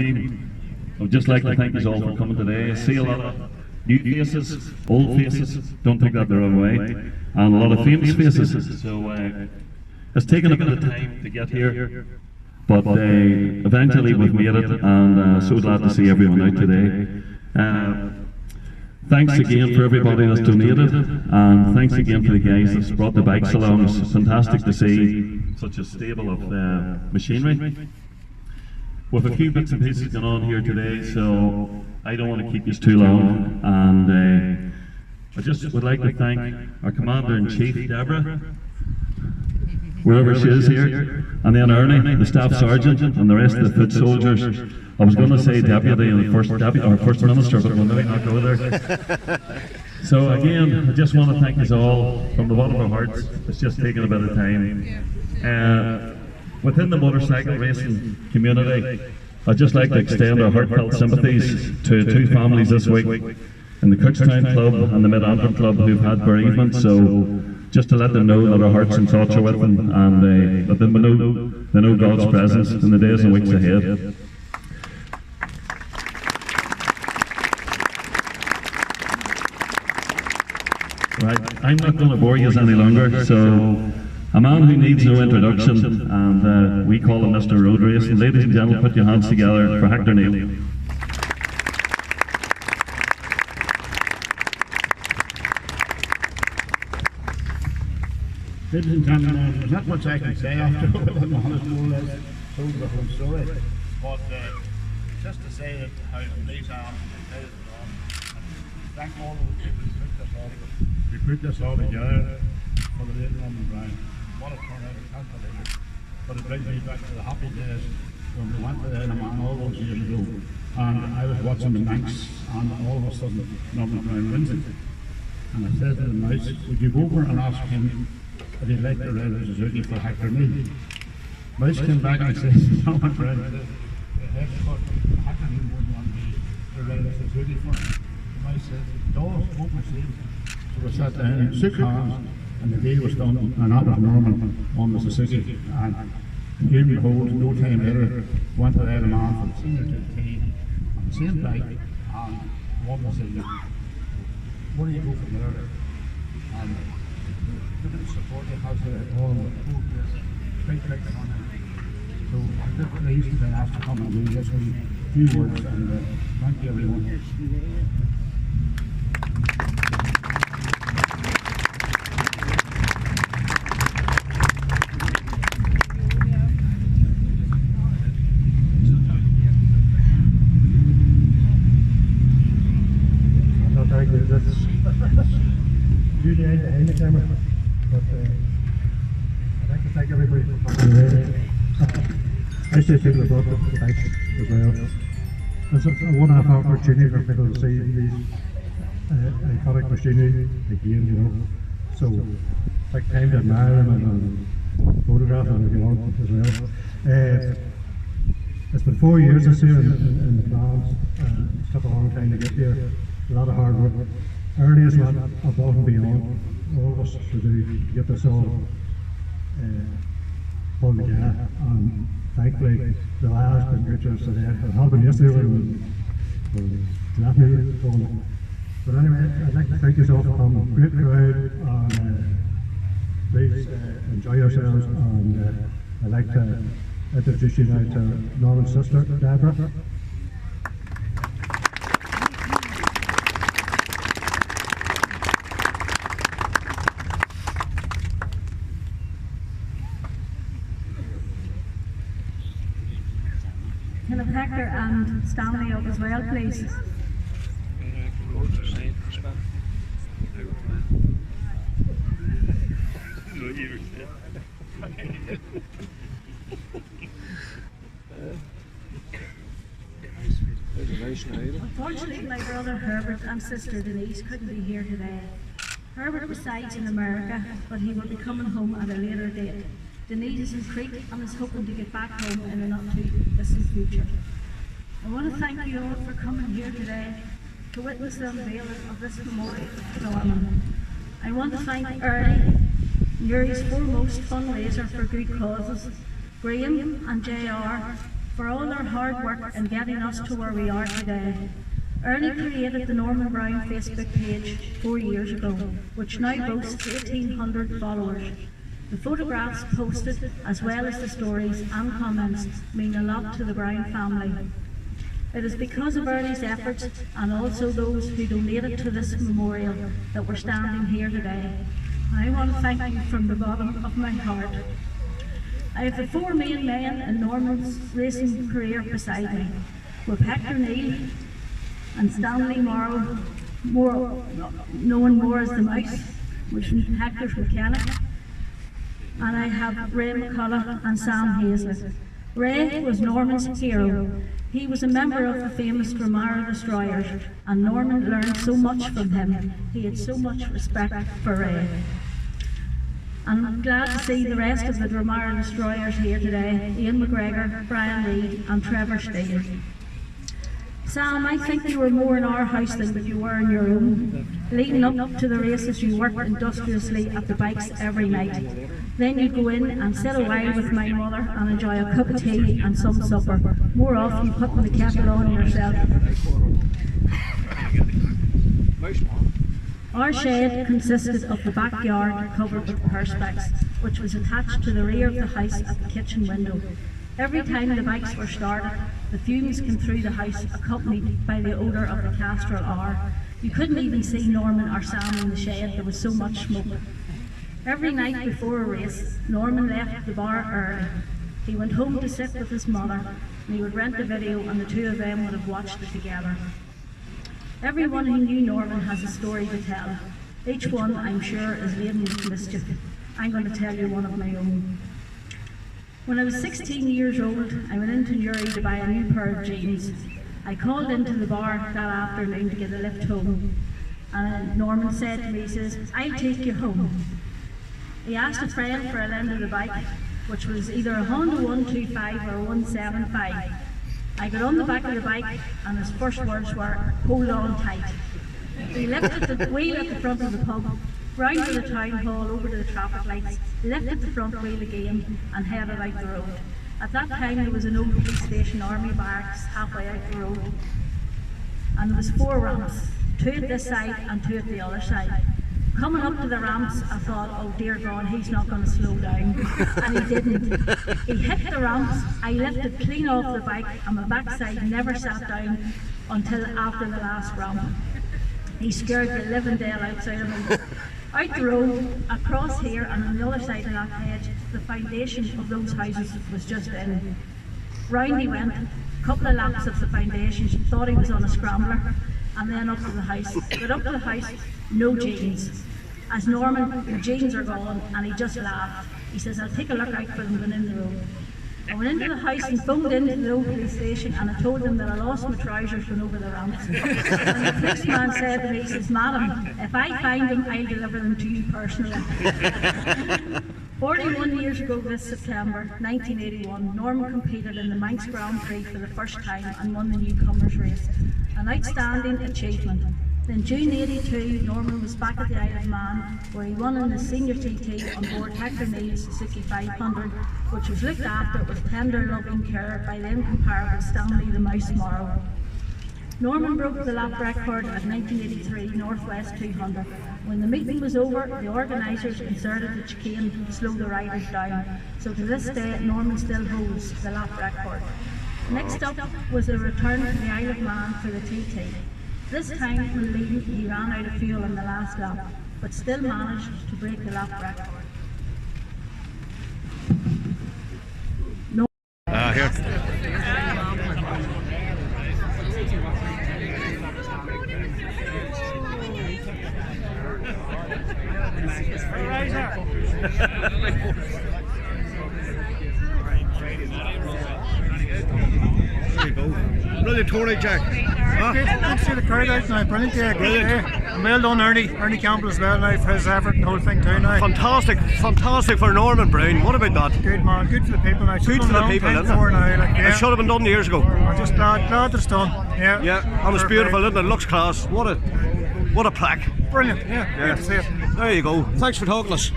I would just like to thank you all for coming today. I see a lot of new faces, old faces, don't take that the wrong way, and a lot of famous faces. So it's taken a bit of time to get here, but eventually we've made it, and so glad to see everyone out today. Thanks again for everybody that's donated, and thanks again for the guys that's brought the bikes along. It's fantastic to see such a stable of machinery. With a few bits and pieces going on here today, so I don't want to keep you too long, and I just would like to thank our Commander-in-Chief, Deborah, wherever she is here, and then Ernie, the Staff Sergeant, and the rest of the foot soldiers. I was going to say Deputy and First Minister, but we'll maybe not go there. So again, I just want to thank you all from the bottom of our hearts. It's just taken a bit of time. Within the motorcycle racing community, I'd just like to extend our heartfelt sympathies to two families this week in the Cookstown Club and the Mid-Antrim Club who've had bereavement. So just to let them know that our hearts and thoughts are with them, and let them know God's presence in the days and weeks ahead. Right, I'm not going to bore you any longer, so a man who needs no introduction, and we call him Mr. Road Racing. Ladies and gentlemen, put your hands together for Hector Neal. Ladies and gentlemen, there's not much I can say after what I'm honest, more or less told the whole story. But just to say that how pleased I am to thank all of the people who put this all together for the late Roman Brown. What a turnout, I can't believe it. But it brings me back to the happy days when we went to the Isle of Man all those years ago. And I was watching the Manx, and all of a sudden Norman Brown wins it. And I said to the mouse, would you go over and ask him if he'd like to ride a Suzuki for Hector Neal? Mouse came back and said, Norman Brown, Hector Neal wouldn't want me to ride a Suzuki for him. The mouse said, dogs won't receive. So we sat down, shook hands, and the deal was done, and that was Norman on the Suzuki. And here we hold, no time later, went to the Isle of Man for the senior 2T on the same bike, and won the senior. Where do you go from there? And look at the support he has there, all the whole place, big picture on it. So I'm just pleased to be asked to come and do this with a few words, and thank you everyone. Usually I end the camera, but I'd like to thank everybody for coming today. I say people have brought up the bike as well. It's a one-half opportunity for people to see these iconic machinery again, you know. So take time to admire them and photograph them if you want as well. It's been 4 years this year in the plans. It took a long time to get here. A lot of hard work. Early is what above and beyond all of us to do to get this all pulled together. And thankfully, the last been good to us today. It happened yesterday when we left me. But anyway, I'd like to thank you all for coming. Great crowd, and please enjoy yourselves. And I'd like to introduce you now to Norman's sister, Deborah. Can I Hector and Stanley up as well, please? Unfortunately, my brother Herbert and sister Denise couldn't be here today. Herbert resides in America, but he will be coming home at a later date. Denise is in Crete and is hoping to get back home in a not too distant future. I want to thank you all for coming here today to witness the unveiling of this memorial to Norman. I want to thank Ernie, Newry's foremost fundraiser for good causes, Graham and JR for all their hard work in getting us to where we are today. Ernie created the Norman Brown Facebook page 4 years ago, which now boasts 1,800 followers. The photographs posted, as well as the stories and comments, mean a lot to the Brown family. It is because of Ernie's efforts, and also those who donated to this memorial, that we're standing here today. I want to thank you from the bottom of my heart. I have the 4 main men in Norman's racing career beside me, with Hector Neal and Stanley Morrow, known more as the Mouse, which is Hector's mechanic. And I have Ray McCullough and Sam Hazlett. Ray was Norman's hero. He was a member of the famous Dramara Destroyers, and Norman learned so much from him. He had so much respect for Ray. And I'm glad to see the rest of the Dramara Destroyers here today: Ian McGregor, Brian Reid and Trevor Steele. Sam, I think you were more in our house than you were in your own. Leading up to the races, you worked industriously at the bikes every night. Then you'd go in and sit a while with my mother and enjoy a cup of tea and some supper, more often putting the kettle on yourself. Our shed consisted of the backyard covered with perspex, which was attached to the rear of the house at the kitchen window. Every time the bikes were started, the fumes came through the house, accompanied by the odour of the castrol R. You couldn't even see Norman or Sam in the shed, there was so much smoke. Every night before a race, Norman left the bar early. He went home to sit with his mother, and he would rent the video, and the two of them would have watched it together. Everyone who knew Norman has a story to tell. Each one, I'm sure, is laden with mischief. I'm going to tell you one of my own. When I was 16 years old, I went into Newry to buy a new pair of jeans. I called into the bar that afternoon to get a lift home, and Norman said to me, he says, "I'll take you home." He asked a friend for a lend of the bike, which was either a Honda 125 or a 175. I got on the back of the bike, and his first words were, "Hold on tight." He lifted the wheel at the front of the pub, round to the town hall, over to the traffic lights, lifted the front wheel again and headed out the road. At that time there was an old police station, army barracks, halfway out the road. And there was 4 ramps, 2 at this side and 2 at the other side. Coming up to the ramps, I thought, oh dear God, he's not going to slow down. And he didn't. He hit the ramps, I lifted clean off the bike, and my backside never sat down until after the last ramp. He scared the living daylights outside of me. Out the road, across here, and on the other side of that hedge, the foundation of those houses was just in. Round he went, couple of laps of the foundation, thought he was on a scrambler, and then up to the house. Got up to the house, no jeans. As Norman, the jeans are gone, and he just laughed. He says, "I'll take a look out for them going in the road." I went into the house and phoned into the old police station, and I told them that I lost my trousers going over the ramps. And the policeman said to me, he says, "Madam, if I find them, I'll deliver them to you personally." 41 years ago this September, 1981, Norman competed in the Manx Grand Prix for the first time and won the newcomers race. An outstanding achievement. In June '82, Norman was back at the Isle of Man, where he won in the senior TT on board Hector Neal's Suzuki 500, which was looked after with tender loving care by the incomparable Stanley the Mouse Morrow. Norman broke the lap record at 1983 Northwest 200. When the meeting was over, the organisers inserted a chicane to slow the riders down. So to this day, Norman still holds the lap record. Next up was a return to the Isle of Man for the TT. This time, when leading, he ran out of fuel in the last lap, but still managed to break the lap record. Here. There you go. Brilliant Tony, Jack. Good to see the crowd out now. Brilliant day. Brilliant. And well done, Ernie Campbell as well now for his effort and the whole thing too now. Fantastic for Norman Brown. What about that? Good man, good for the people now. Good for the people, isn't it? It should have been done years ago. I'm just glad that it's done. Yeah. Yeah, and it's beautiful, isn't it? It looks class. What a plaque. Brilliant. Yeah. Good to see it. There you go. Thanks for talking to us.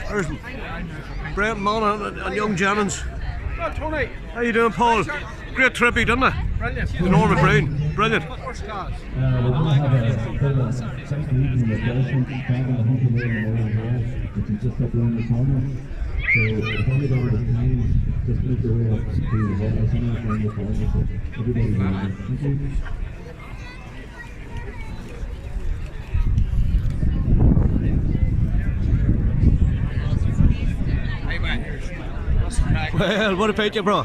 There's Brent Mann and young Jennings. Well, Tony. How you doing, Paul? Great tribute, didn't it? Brilliant. To Norman Brown. Brilliant. First class. We're going to have a bit of a second evening refreshment back in the Hunter Road Memorial Hall, which is just up around the corner. So if anybody has time, just make your way up to the hall. I'll see you around the corner. So everybody's welcome. Thank you. Well, what about you, bro?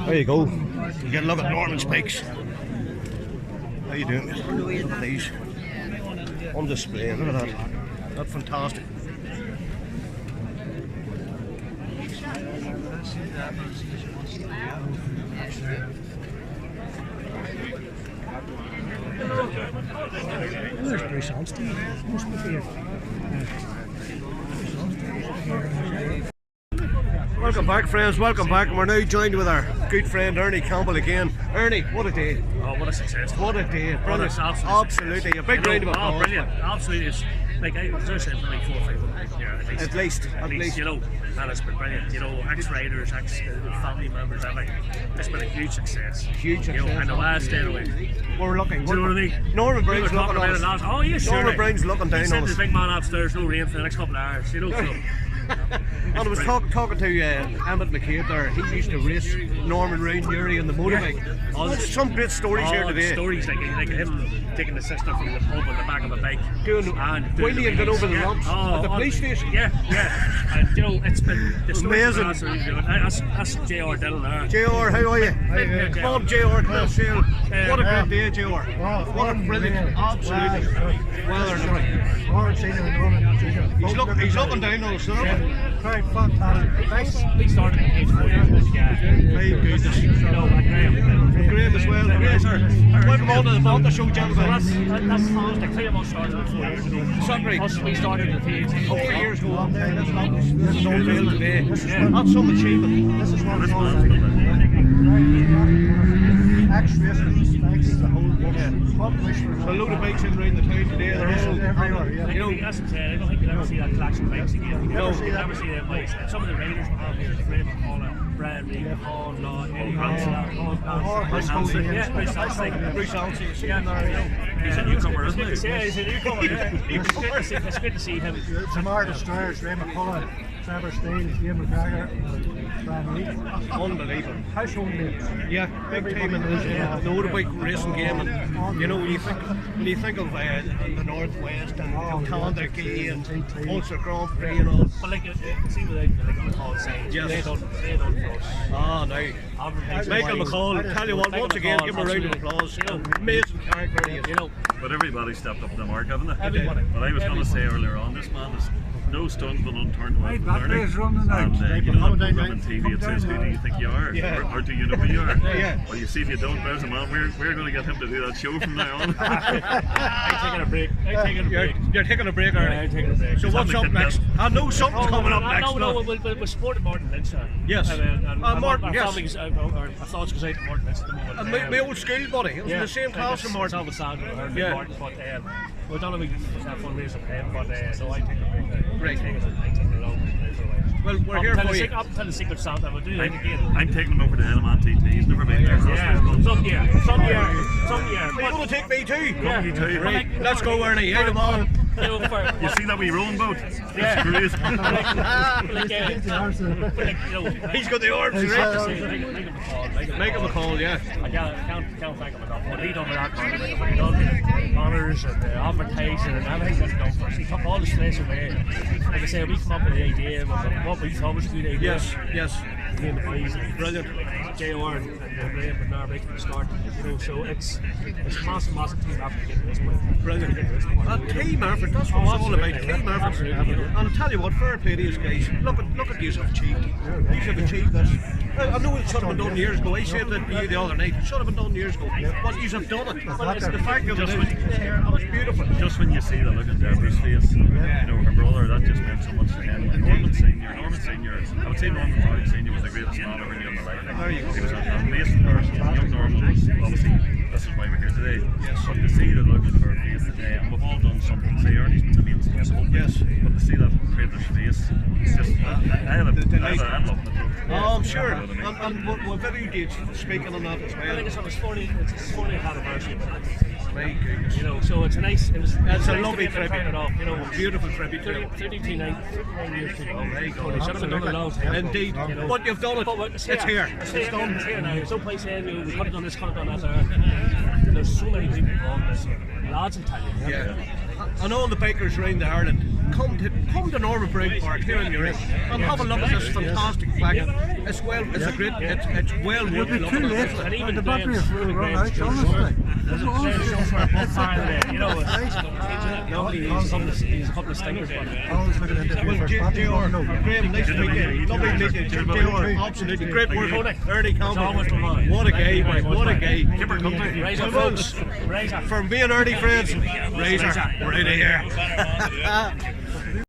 There you go. You get a look at Norman's peaks. How you doing? Look at these. On display. Look at that. That's fantastic. There's Bruce Olmstead. Must be here. Welcome back, friends. Welcome back. We're now joined with our good friend Ernie Campbell again. Ernie, what a day. Oh, what a success. What a day. Brilliant. Absolutely. A big round of applause. Oh, brilliant. Absolutely. It's like I was just saying, maybe 4 or 5 here At least. you know, and it's been brilliant. You know, ex-riders, ex-family members, everything. It's been a huge success. Huge You know, success. and the last day away. We're looking. Do you know what I mean? Norman We were Brown's talking looking about on it us. last. Oh, yeah, sure. Norman Brown's looking down He on sent us. his big man upstairs, no rain for the next couple of hours. You know, so. And I was talking to Emmett McCabe there. He used to race Norman round Newry in the motorbike. Oh, There's some great stories here today. Stories like him taking the sister from the pub on the back of a bike. Wheelie and got over the lumps at the police station. Yeah. And you know, it's been the stories Amazing. are absolutely good. That's J.R. Dillon there. JR, how are you? Come on, JR, Class Sale. What a great day, JR. Well, What a brilliant, absolutely. Well, he's looking down on us, isn't he? Quite fantastic. We started at age 4 years this guy. My goodness. You know, and Graham. Graham as well. Yes, sir. Welcome on to the Banter Show, So gentlemen. that's fantastic. 3 of us started at 4 years ago. Sorry. Us, we started at the age of 4 years ago. This is unveiled today. That's some achievement. This is what it's all about. Ex-racers, thanks to the whole published. A load of bikes in around the town today. They're all, Everywhere, yeah. You know, as I said, I don't think you'll ever see that collection of bikes again. No. You'll never see them bikes. Some of the riders we have here, Graham McCullough, Brian Reed, Paul Law, Eddie Hansen, Bruce Hansen. Yeah, Bruce Hansen. Bruce Hansen. He's a newcomer, isn't he? Yeah, he's a newcomer, yeah. It's good to see him. Tamar Destroyers, Ray McCullough, Trevor Steele, Ian McGregor, Brian Reed. Unbelievable. Household names. Yeah, big time in the motorbike racing game, and you know when you think of the Northwest and Clanrye and Ulster Grand Prix and all. But like, see what they McCall saying. Yes. They done for us. Ah, now Michael McCall, tell you what, once again, give him a round of applause. Amazing character. You know, But everybody stepped up to the mark, haven't they? Everybody. But I was going to say earlier on, this man is no stone's been unturned about learning. is running out. And you know that program on TV, it says, who do you think you are? Yeah. Or do you know who you are? Yeah. Well, you see, if you don't, there's a man. We're going to get him to do that show from now on. I'm taking a break. You're taking a break, Ernie. I'm taking a break. So what's up next? I know something's coming up next. No, we'll support Martin Lynch. Yes. Martin, our yes. families, our thoughts goes out to Martin Lynch at the moment. And my old school buddy, it was in the same class as Martin. It's sad with her, Yeah. Martin, but we're done a big fundraiser for him, but no, I take a break. Right. I take a long break for a while. Well, we're here for you. Up until the Secret Santa, we'll do that again. I'm taking him over to Element TT. He's never been there. Yeah, some year. You're going to take me too? Yeah. You too. Let's go, Ernie. Out of on. You see that wee rowing boat? Yeah. It's great. He's got the arms, right? Make him a call, yeah. I can't thank him enough. What he done with that man, he done the honours and the advertising and everything that's done for us. He took all the stress away. Like I say, we come up with the idea of what we thought was a good idea. Yes. Me and the boys, Brilliant. JR and Graham and now right from the start. You know, so it's a massive team effort to get to this point. Brilliant. And team effort, that's what it's all about. Team effort. And I'll tell you what, fair play to these guys. Look at you have achieved. You have achieved this. I know it should have been done years ago. I said that to you the other night. It should have been done years ago. But you have done it. Well, it's the fact of it is, it's beautiful. Just when you see the look in Deborah's face, you know, her brother, that just meant so much to him. Norman Senior, I would say Norman Brown Senior was the greatest man ever knew in my life. There you go. He was an amazing person. Young Norman was obviously, this is why we're here today. Yes. But to see the look in her face today, and we've all done something. Say Ernie's been to me in school. Yes. But to see that traitor's face, it's just, I love it. I'm sure. And we're very good speaking on that as well. I think it's his 40th anniversary. My goodness. You know, so it's a nice. It's a nice lovely to be able to tribute. turn it off, you know, Beautiful tribute. 39 years too long. Very good. It should have been done a long time ago. Indeed. You know. But you've done it. But It's here. It's here now. There's no place saying we could have done this, could have done that there. There's so many people involved in this. Lads and tell you. Yeah. And all the bikers around Ireland, come to Norman Brig Park here in Newry and have a look at this fantastic track. It's well it's well worth It'd be too looking late. at. And even The battery Graham's- is really run out, Graham's honestly. There's a shows for a pub fire there, you know. Nobody needs a couple of stinkers. I was looking at the Well, first battery. JR, No. Graham, nice to meet you. Lovely to meet you. JR, absolutely great work. Ernie Campbell. What a guy, mate. What a guy. Razor Well, folks. Razor. For me and Ernie friends, Razor, we're out of here.